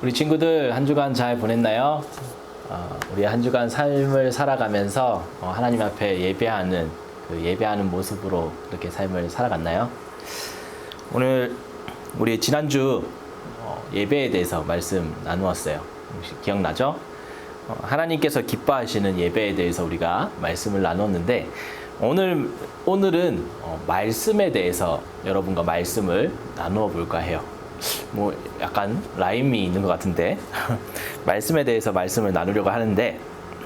우리 친구들 한 주간 잘 보냈나요? 우리 한 주간 삶을 살아가면서 하나님 앞에 예배하는 예배하는 모습으로 그렇게 삶을 살아갔나요? 오늘 우리 지난주 예배에 대해서 말씀 나누었어요. 혹시 기억나죠? 하나님께서 기뻐하시는 예배에 대해서 우리가 말씀을 나눴는데 오늘은 말씀에 대해서 여러분과 말씀을 나누어 볼까 해요. 뭐 약간 라임이 있는 것 같은데 말씀에 대해서 말씀을 나누려고 하는데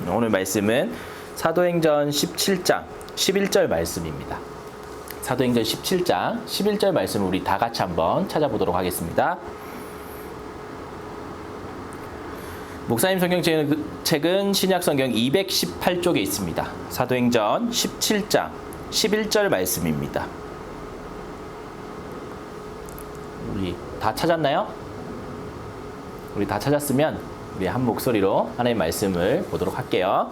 오늘 말씀은 사도행전 17장 11절 말씀입니다. 사도행전 17장 11절 말씀을 우리 다 같이 한번 찾아보도록 하겠습니다. 목사님 성경책은 신약성경 218쪽에 있습니다. 사도행전 17장 11절 말씀입니다. 우리 다 찾았나요? 우리 다 찾았으면 우리 한 목소리로 하나님의 말씀을 보도록 할게요.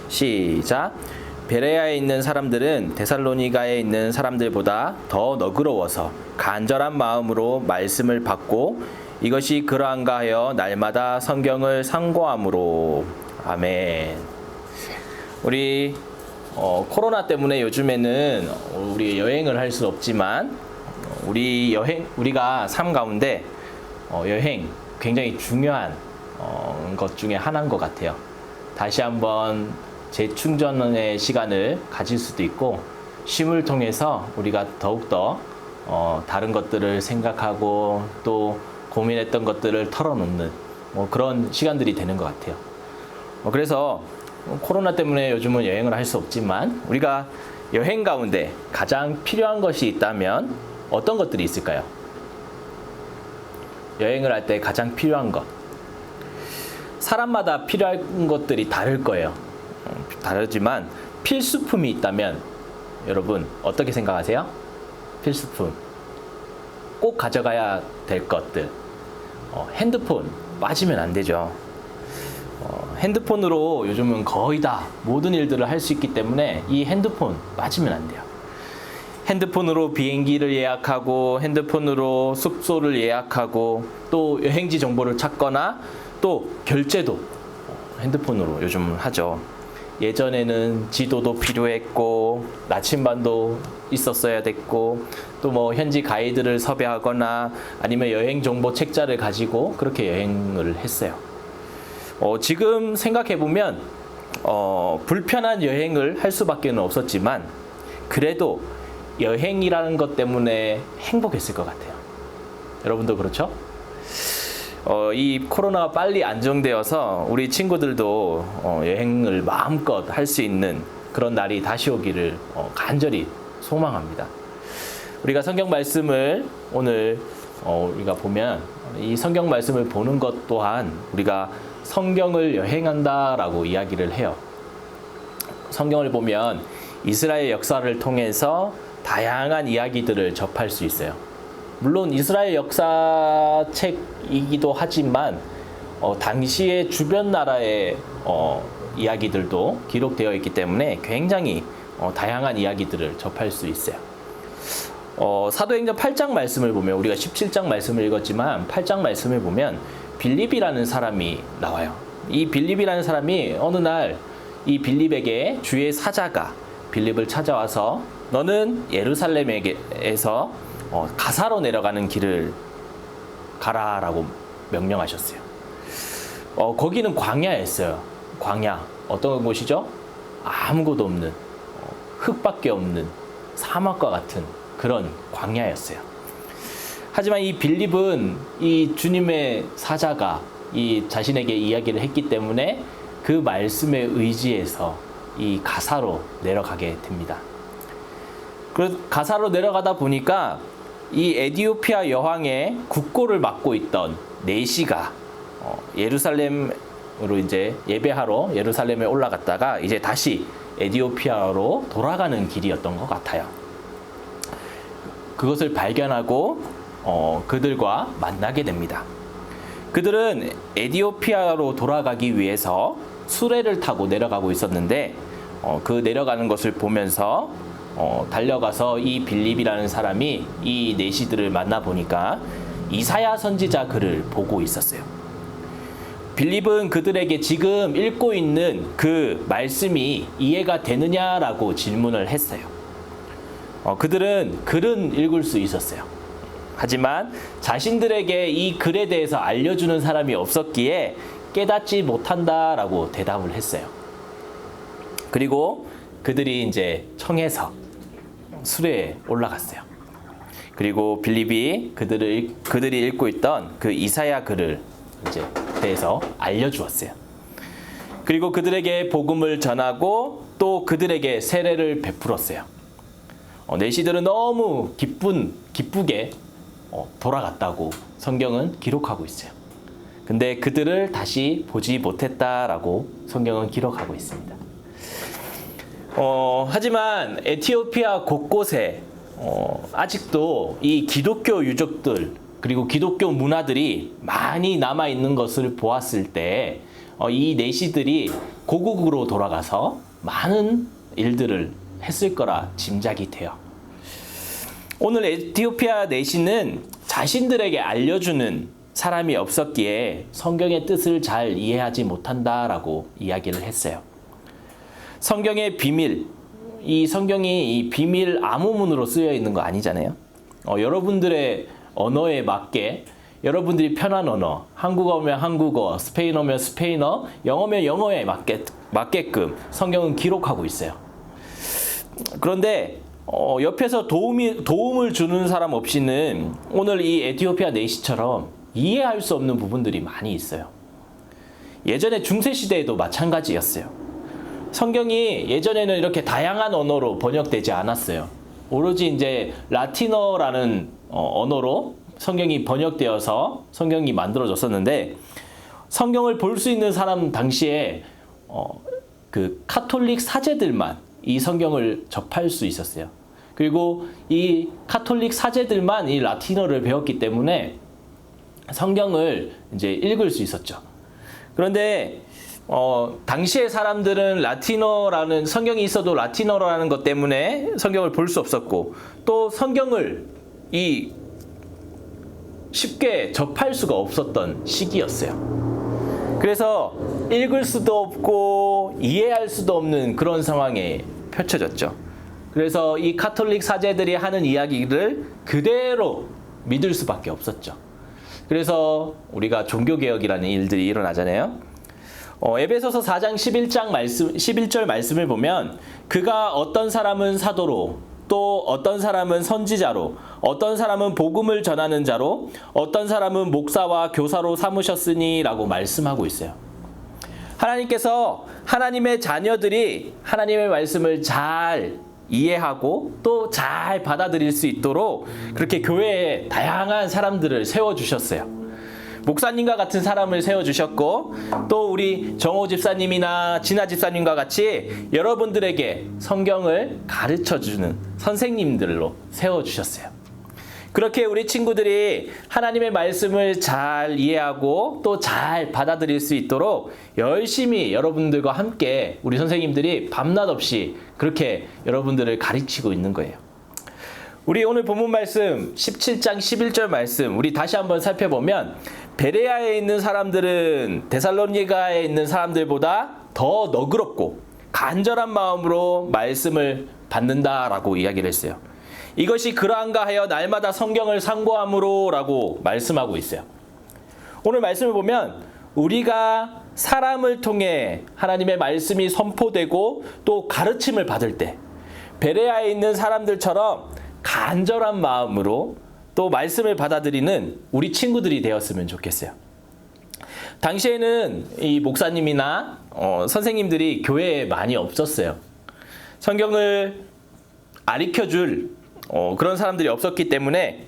시작. 베레아에 있는 사람들은 데살로니가에 있는 사람들보다 더 너그러워서 간절한 마음으로 말씀을 받고 이것이 그러한가 하여 날마다 성경을 상고함으로. 아멘. 우리 코로나 때문에 요즘에는 우리 여행을 할 수 없지만 우리가 삶 가운데 여행 굉장히 중요한 것 중에 하나인 것 같아요. 다시 한번 재충전의 시간을 가질 수도 있고 쉼을 통해서 우리가 더욱더 다른 것들을 생각하고 또 고민했던 것들을 털어놓는 그런 시간들이 되는 것 같아요. 그래서 코로나 때문에 요즘은 여행을 할 수 없지만 우리가 여행 가운데 가장 필요한 것이 있다면 어떤 것들이 있을까요? 여행을 할 때 가장 필요한 것. 사람마다 필요한 것들이 다를 거예요. 다르지만 필수품이 있다면 여러분 어떻게 생각하세요? 필수품. 꼭 가져가야 될 것들. 핸드폰 빠지면 안 되죠. 핸드폰으로 요즘은 거의 다 모든 일들을 할 수 있기 때문에 이 핸드폰 빠지면 안 돼요. 핸드폰으로 비행기를 예약하고 핸드폰으로 숙소를 예약하고 또 여행지 정보를 찾거나 또 결제도 핸드폰으로 요즘 하죠. 예전에는 지도도 필요했고 나침반도 있었어야 됐고 또 뭐 현지 가이드를 섭외하거나 아니면 여행 정보 책자를 가지고 그렇게 여행을 했어요. 지금 생각해 보면 불편한 여행을 할 수밖에 없었지만 그래도 여행이라는 것 때문에 행복했을 것 같아요. 여러분도 그렇죠? 이 코로나가 빨리 안정되어서 우리 친구들도 여행을 마음껏 할 수 있는 그런 날이 다시 오기를 간절히 소망합니다. 우리가 성경 말씀을 오늘 우리가 보면 이 성경 말씀을 보는 것 또한 우리가 성경을 여행한다라고 이야기를 해요. 성경을 보면 이스라엘 역사를 통해서 다양한 이야기들을 접할 수 있어요. 물론 이스라엘 역사책이기도 하지만 당시의 주변 나라의 이야기들도 기록되어 있기 때문에 굉장히 다양한 이야기들을 접할 수 있어요. 사도행전 8장 말씀을 보면 우리가 17장 말씀을 읽었지만 8장 말씀을 보면 빌립이라는 사람이 나와요. 이 빌립이라는 사람이 어느 날 이 빌립에게 주의 사자가 빌립을 찾아와서 너는 예루살렘에서 가사로 내려가는 길을 가라라고 명령하셨어요. 거기는 광야였어요. 광야. 어떤 곳이죠? 아무것도 없는 흙밖에 없는 사막과 같은 그런 광야였어요. 하지만 이 빌립은 이 주님의 사자가 이 자신에게 이야기를 했기 때문에 그 말씀에 의지해서 이 가사로 내려가게 됩니다. 그래서 가사로 내려가다 보니까 이 에디오피아 여왕의 국고를 맡고 있던 네시가 예루살렘으로 이제 예배하러 예루살렘에 올라갔다가 이제 다시 에디오피아로 돌아가는 길이었던 것 같아요. 그것을 발견하고 그들과 만나게 됩니다. 그들은 에디오피아로 돌아가기 위해서 수레를 타고 내려가고 있었는데 그 내려가는 것을 보면서 달려가서 이 빌립이라는 사람이 이 내시들을 만나 보니까 이사야 선지자 글을 보고 있었어요. 빌립은 그들에게 지금 읽고 있는 그 말씀이 이해가 되느냐라고 질문을 했어요. 그들은 글은 읽을 수 있었어요. 하지만 자신들에게 이 글에 대해서 알려주는 사람이 없었기에 깨닫지 못한다라고 대답을 했어요. 그리고 그들이 이제 청해서 수레에 올라갔어요. 그리고 빌립이 그들이 읽고 있던 그 이사야 글을 이제 대해서 알려주었어요. 그리고 그들에게 복음을 전하고 또 그들에게 세례를 베풀었어요. 내시들은 너무 기쁘게 돌아갔다고 성경은 기록하고 있어요. 근데 그들을 다시 보지 못했다라고 성경은 기록하고 있습니다. 하지만 에티오피아 곳곳에 아직도 이 기독교 유적들 그리고 기독교 문화들이 많이 남아있는 것을 보았을 때 이 내시들이 고국으로 돌아가서 많은 일들을 했을 거라 짐작이 돼요. 오늘 에티오피아 내시는 자신들에게 알려주는 사람이 없었기에 성경의 뜻을 잘 이해하지 못한다라고 이야기를 했어요. 성경의 비밀, 이 성경이 이 비밀 암호문으로 쓰여 있는 거 아니잖아요. 여러분들의 언어에 맞게 여러분들이 편한 언어, 한국어면 한국어, 스페인어면 스페인어, 영어면 영어에 맞게끔 성경은 기록하고 있어요. 그런데 옆에서 도움을 주는 사람 없이는 오늘 이 에티오피아 내시처럼 이해할 수 없는 부분들이 많이 있어요. 예전에 중세시대에도 마찬가지였어요. 성경이 예전에는 이렇게 다양한 언어로 번역되지 않았어요. 오로지 이제 라틴어라는 언어로 성경이 번역되어서 성경이 만들어졌었는데 성경을 볼 수 있는 사람 당시에 그 카톨릭 사제들만 이 성경을 접할 수 있었어요. 그리고 이 카톨릭 사제들만 이 라틴어를 배웠기 때문에 성경을 이제 읽을 수 있었죠. 그런데 당시의 사람들은 라틴어라는 성경이 있어도 라틴어라는 것 때문에 성경을 볼 수 없었고 또 성경을 쉽게 접할 수가 없었던 시기였어요. 그래서 읽을 수도 없고 이해할 수도 없는 그런 상황에 펼쳐졌죠. 그래서 이 카톨릭 사제들이 하는 이야기를 그대로 믿을 수밖에 없었죠. 그래서 우리가 종교개혁이라는 일들이 일어나잖아요. 에베소서 4장 11절 말씀을 보면 그가 어떤 사람은 사도로 또 어떤 사람은 선지자로 어떤 사람은 복음을 전하는 자로 어떤 사람은 목사와 교사로 삼으셨으니 라고 말씀하고 있어요. 하나님께서 하나님의 자녀들이 하나님의 말씀을 잘 이해하고 또 잘 받아들일 수 있도록 그렇게 교회에 다양한 사람들을 세워주셨어요. 목사님과 같은 사람을 세워주셨고 또 우리 정호 집사님이나 진아 집사님과 같이 여러분들에게 성경을 가르쳐주는 선생님들로 세워주셨어요. 그렇게 우리 친구들이 하나님의 말씀을 잘 이해하고 또 잘 받아들일 수 있도록 열심히 여러분들과 함께 우리 선생님들이 밤낮 없이 그렇게 여러분들을 가르치고 있는 거예요. 우리 오늘 본문 말씀 17장 11절 말씀 우리 다시 한번 살펴보면 베레아에 있는 사람들은 데살로니가에 있는 사람들보다 더 너그럽고 간절한 마음으로 말씀을 받는다라고 이야기를 했어요. 이것이 그러한가 하여 날마다 성경을 상고함으로 라고 말씀하고 있어요. 오늘 말씀을 보면 우리가 사람을 통해 하나님의 말씀이 선포되고 또 가르침을 받을 때 베레아에 있는 사람들처럼 간절한 마음으로 또 말씀을 받아들이는 우리 친구들이 되었으면 좋겠어요. 당시에는 이 목사님이나 선생님들이 교회에 많이 없었어요. 성경을 가르쳐줄 그런 사람들이 없었기 때문에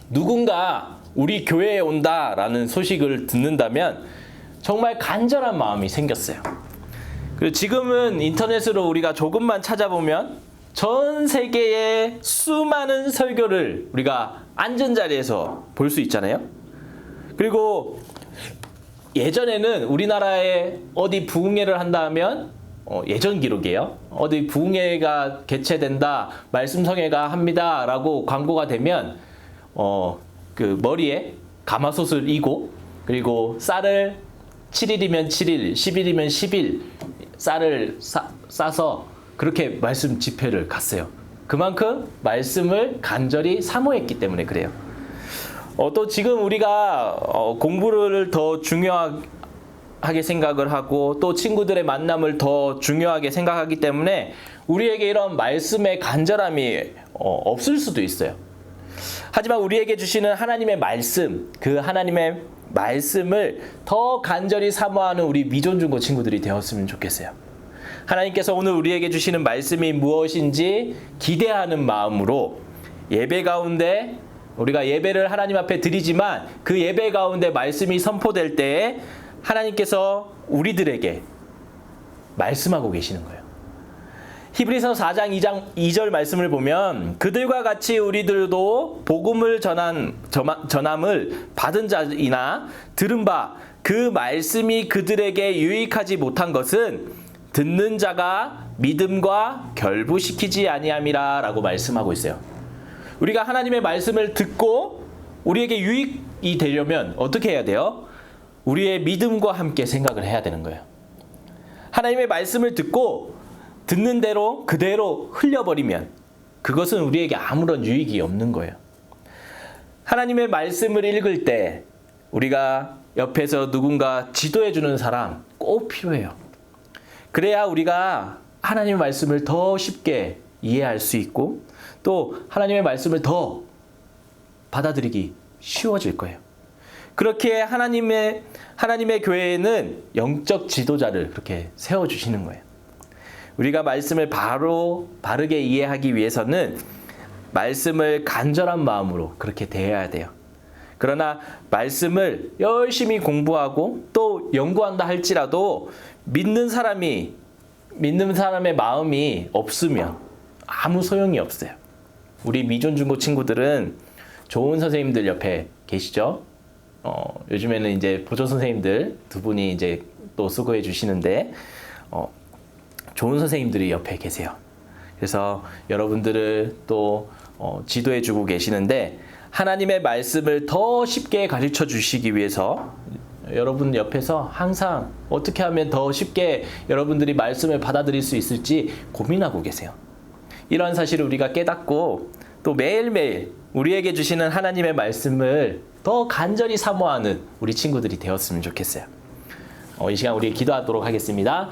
누군가 우리 교회에 온다라는 소식을 듣는다면 정말 간절한 마음이 생겼어요. 그리고 지금은 인터넷으로 우리가 조금만 찾아보면 전 세계의 수많은 설교를 우리가 앉은 자리에서 볼 수 있잖아요. 그리고 예전에는 우리나라에 어디 부흥회를 한다 하면 예전 기록이에요. 어디 부흥회가 개최된다, 말씀성회가 합니다 라고 광고가 되면 그 머리에 가마솥을 이고 그리고 쌀을 7일이면 7일, 10일이면 10일 쌀을 싸서 그렇게 말씀 집회를 갔어요. 그만큼 말씀을 간절히 사모했기 때문에 그래요. 또 지금 우리가 공부를 더 중요하게 생각을 하고 또 친구들의 만남을 더 중요하게 생각하기 때문에 우리에게 이런 말씀의 간절함이 없을 수도 있어요. 하지만 우리에게 주시는 하나님의 말씀, 그 하나님의 말씀을 더 간절히 사모하는 우리 미존중고 친구들이 되었으면 좋겠어요. 하나님께서 오늘 우리에게 주시는 말씀이 무엇인지 기대하는 마음으로 예배 가운데 우리가 예배를 하나님 앞에 드리지만 그 예배 가운데 말씀이 선포될 때에 하나님께서 우리들에게 말씀하고 계시는 거예요. 히브리서 4장 2절 말씀을 보면 그들과 같이 우리들도 복음을 전함을 받은 자이나 들은 바 그 말씀이 그들에게 유익하지 못한 것은 듣는 자가 믿음과 결부시키지 아니함이라 라고 말씀하고 있어요. 우리가 하나님의 말씀을 듣고 우리에게 유익이 되려면 어떻게 해야 돼요? 우리의 믿음과 함께 생각을 해야 되는 거예요. 하나님의 말씀을 듣고 듣는 대로 그대로 흘려버리면 그것은 우리에게 아무런 유익이 없는 거예요. 하나님의 말씀을 읽을 때 우리가 옆에서 누군가 지도해주는 사람 꼭 필요해요. 그래야 우리가 하나님의 말씀을 더 쉽게 이해할 수 있고 또 하나님의 말씀을 더 받아들이기 쉬워질 거예요. 그렇게 하나님의 교회에는 영적 지도자를 그렇게 세워주시는 거예요. 우리가 말씀을 바르게 이해하기 위해서는 말씀을 간절한 마음으로 그렇게 대해야 돼요. 그러나 말씀을 열심히 공부하고 또 연구한다 할지라도 믿는 사람의 마음이 없으면 아무 소용이 없어요. 우리 미존중고 친구들은 좋은 선생님들 옆에 계시죠? 요즘에는 이제 보조 선생님들 두 분이 이제 또 수고해 주시는데 좋은 선생님들이 옆에 계세요. 그래서 여러분들을 또 지도해 주고 계시는데 하나님의 말씀을 더 쉽게 가르쳐 주시기 위해서 여러분 옆에서 항상 어떻게 하면 더 쉽게 여러분들이 말씀을 받아들일 수 있을지 고민하고 계세요. 이런 사실을 우리가 깨닫고 또 매일매일 우리에게 주시는 하나님의 말씀을 더 간절히 사모하는 우리 친구들이 되었으면 좋겠어요. 이 시간 우리 기도하도록 하겠습니다.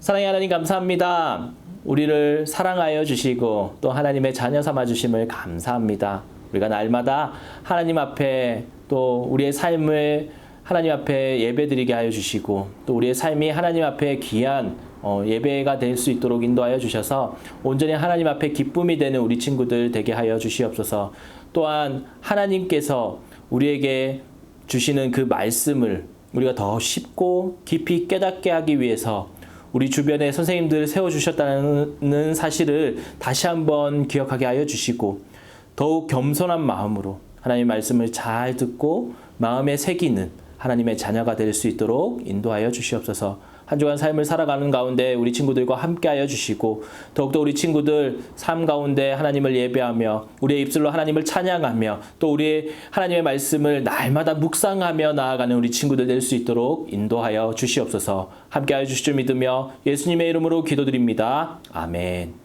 사랑의 하나님 감사합니다. 우리를 사랑하여 주시고 또 하나님의 자녀 삼아 주심을 감사합니다. 우리가 날마다 하나님 앞에 또 우리의 삶을 하나님 앞에 예배드리게 하여 주시고 또 우리의 삶이 하나님 앞에 귀한 예배가 될 수 있도록 인도하여 주셔서 온전히 하나님 앞에 기쁨이 되는 우리 친구들 되게 하여 주시옵소서. 또한 하나님께서 우리에게 주시는 그 말씀을 우리가 더 쉽고 깊이 깨닫게 하기 위해서 우리 주변에 선생님들을 세워주셨다는 사실을 다시 한번 기억하게 하여 주시고 더욱 겸손한 마음으로 하나님의 말씀을 잘 듣고 마음에 새기는 하나님의 자녀가 될 수 있도록 인도하여 주시옵소서. 한 주간 삶을 살아가는 가운데 우리 친구들과 함께하여 주시고 더욱더 우리 친구들 삶 가운데 하나님을 예배하며 우리의 입술로 하나님을 찬양하며 또 우리의 하나님의 말씀을 날마다 묵상하며 나아가는 우리 친구들 될 수 있도록 인도하여 주시옵소서. 함께하여 주실 줄 믿으며 예수님의 이름으로 기도드립니다. 아멘.